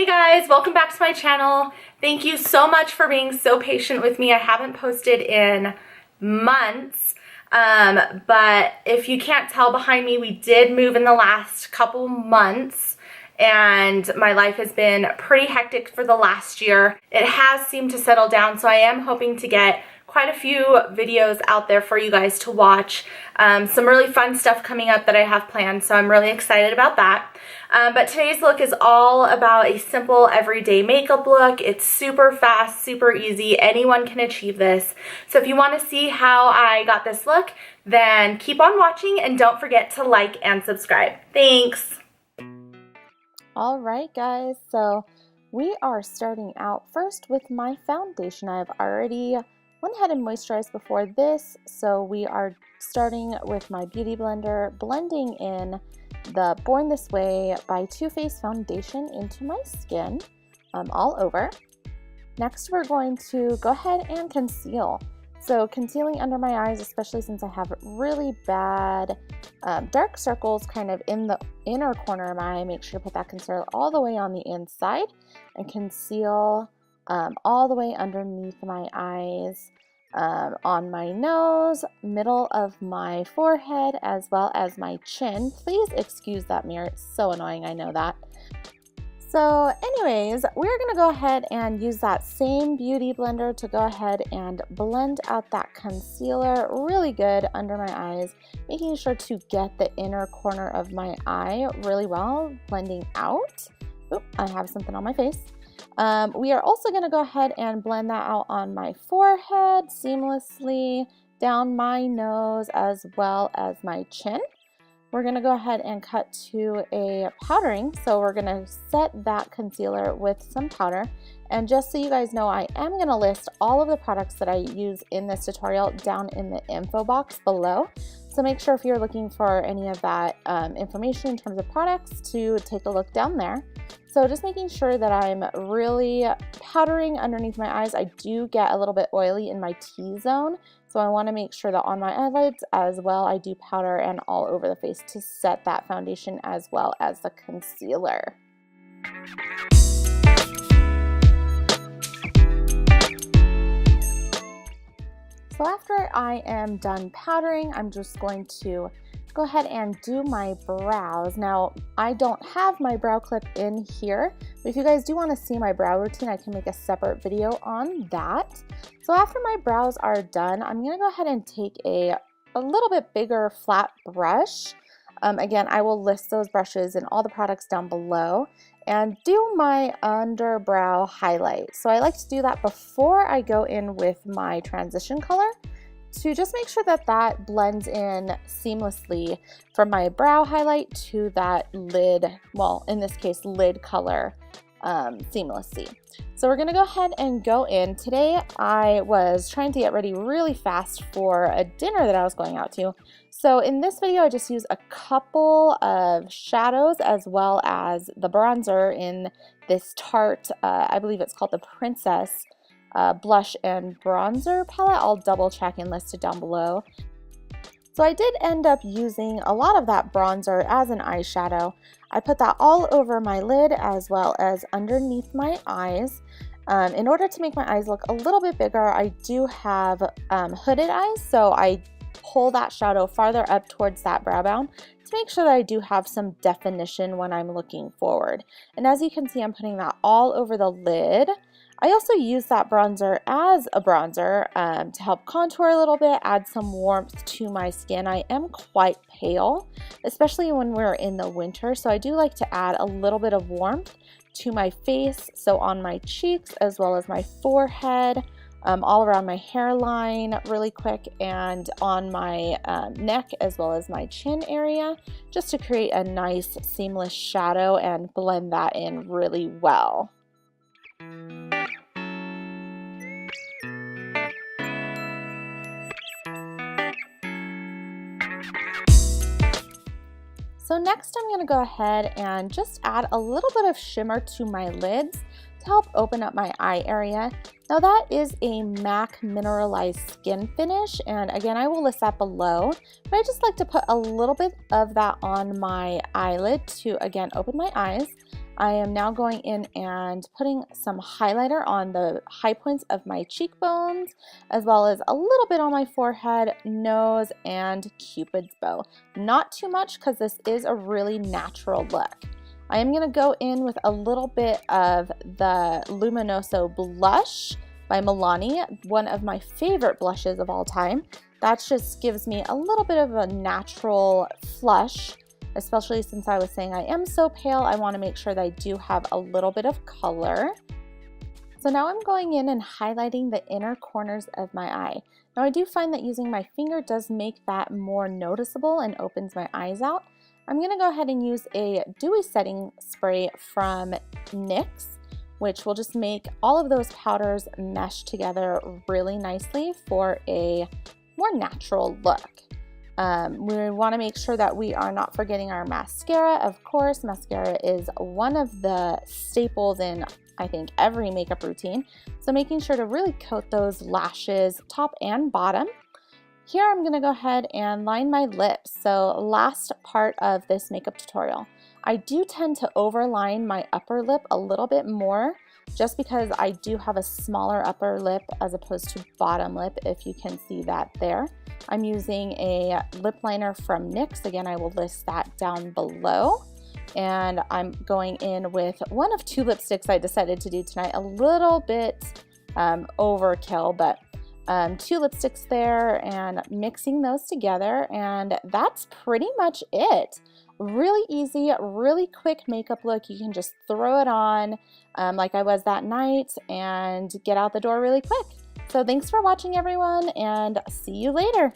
Hey guys, welcome back to my channel. Thank you so much for being so patient with me. I haven't posted in months, but if you can't tell behind me, we did move in the last couple months and my life has been pretty hectic for the last year. It has seemed to settle down, so I am hoping to get quite a few videos out there for you guys to watch. Some really fun stuff coming up that I have planned, so I'm really excited about that. But today's look is all about a simple everyday makeup look. It's super fast, super easy. Anyone can achieve this. So if you want to see how I got this look, then keep on watching and don't forget to like and subscribe. Thanks. All right, guys, so we are starting out first with my foundation. I've already went ahead and moisturized before this, so we are starting with my beauty blender, blending in the Born This Way by Too Faced foundation into my skin all over. Next, we're going to go ahead and conceal. So concealing under my eyes, especially since I have really bad dark circles kind of in the inner corner of my eye, make sure to put that concealer all the way on the inside and conceal all the way underneath my eyes, on my nose, middle of my forehead, as well as my chin. Please excuse that mirror, it's so annoying, I know that. So anyways, we're gonna go ahead and use that same beauty blender to go ahead and blend out that concealer really good under my eyes, making sure to get the inner corner of my eye really well, blending out. Oop, I have something on my face. We are also going to go ahead and blend that out on my forehead seamlessly, down my nose, as well as my chin. We're going to go ahead and cut to a powdering, so we're going to set that concealer with some powder. And just so you guys know, I am going to list all of the products that I use in this tutorial down in the info box below. So make sure if you're looking for any of that information in terms of products to take a look down there. So just making sure that I'm really powdering underneath my eyes. I do get a little bit oily in my T-zone, so I want to make sure that on my eyelids as well I do powder and all over the face to set that foundation as well as the concealer. So after I am done powdering, I'm just going to go ahead and do my brows. Now, I don't have my brow clip in here, but if you guys do want to see my brow routine, I can make a separate video on that. So after my brows are done, I'm going to go ahead and take a little bit bigger flat brush. Again, I will list those brushes and all the products down below, and do my underbrow highlight. So I like to do that before I go in with my transition color, to just make sure that that blends in seamlessly from my brow highlight to that lid, well, in this case, lid color seamlessly. So we're gonna go ahead and go in. Today I was trying to get ready really fast for a dinner that I was going out to. So in this video, I just use a couple of shadows as well as the bronzer in this Tarte, I believe it's called the Princess blush and bronzer palette. I'll double check and list it down below. So I did end up using a lot of that bronzer as an eyeshadow. I put that all over my lid as well as underneath my eyes. In order to make my eyes look a little bit bigger, I do have hooded eyes, so I pull that shadow farther up towards that brow bone to make sure that I do have some definition when I'm looking forward. And as you can see, I'm putting that all over the lid. I also use that bronzer as a bronzer to help contour a little bit, add some warmth to my skin. I am quite pale, especially when we're in the winter, so I do like to add a little bit of warmth to my face, so on my cheeks as well as my forehead, all around my hairline really quick, and on my neck as well as my chin area, just to create a nice seamless shadow and blend that in really well. So next I'm going to go ahead and just add a little bit of shimmer to my lids to help open up my eye area. Now that is a MAC Mineralize skin finish, and again I will list that below, but I just like to put a little bit of that on my eyelid to again open my eyes. I am now going in and putting some highlighter on the high points of my cheekbones, as well as a little bit on my forehead, nose, and Cupid's bow. Not too much because this is a really natural look. I am going to go in with a little bit of the Luminoso blush by Milani, one of my favorite blushes of all time. That just gives me a little bit of a natural flush, especially since I was saying I am so pale. I want to make sure that I do have a little bit of color. So now I'm going in and highlighting the inner corners of my eye. Now I do find that using my finger does make that more noticeable and opens my eyes out. I'm going to go ahead and use a dewy setting spray from NYX, which will just make all of those powders mesh together really nicely for a more natural look. We want to make sure that we are not forgetting our mascara. Of course, mascara is one of the staples in, I think, every makeup routine. So making sure to really coat those lashes, top and bottom. Here I'm going to go ahead and line my lips. So last part of this makeup tutorial. I do tend to overline my upper lip a little bit more just because I do have a smaller upper lip as opposed to bottom lip, if you can see that there. I'm using a lip liner from NYX. Again, I will list that down below. And I'm going in with one of two lipsticks I decided to do tonight. A little bit overkill, but two lipsticks there and mixing those together, and that's pretty much it. Really easy, really quick makeup look. You can just throw it on like I was that night and get out the door really quick. So thanks for watching, everyone, and see you later.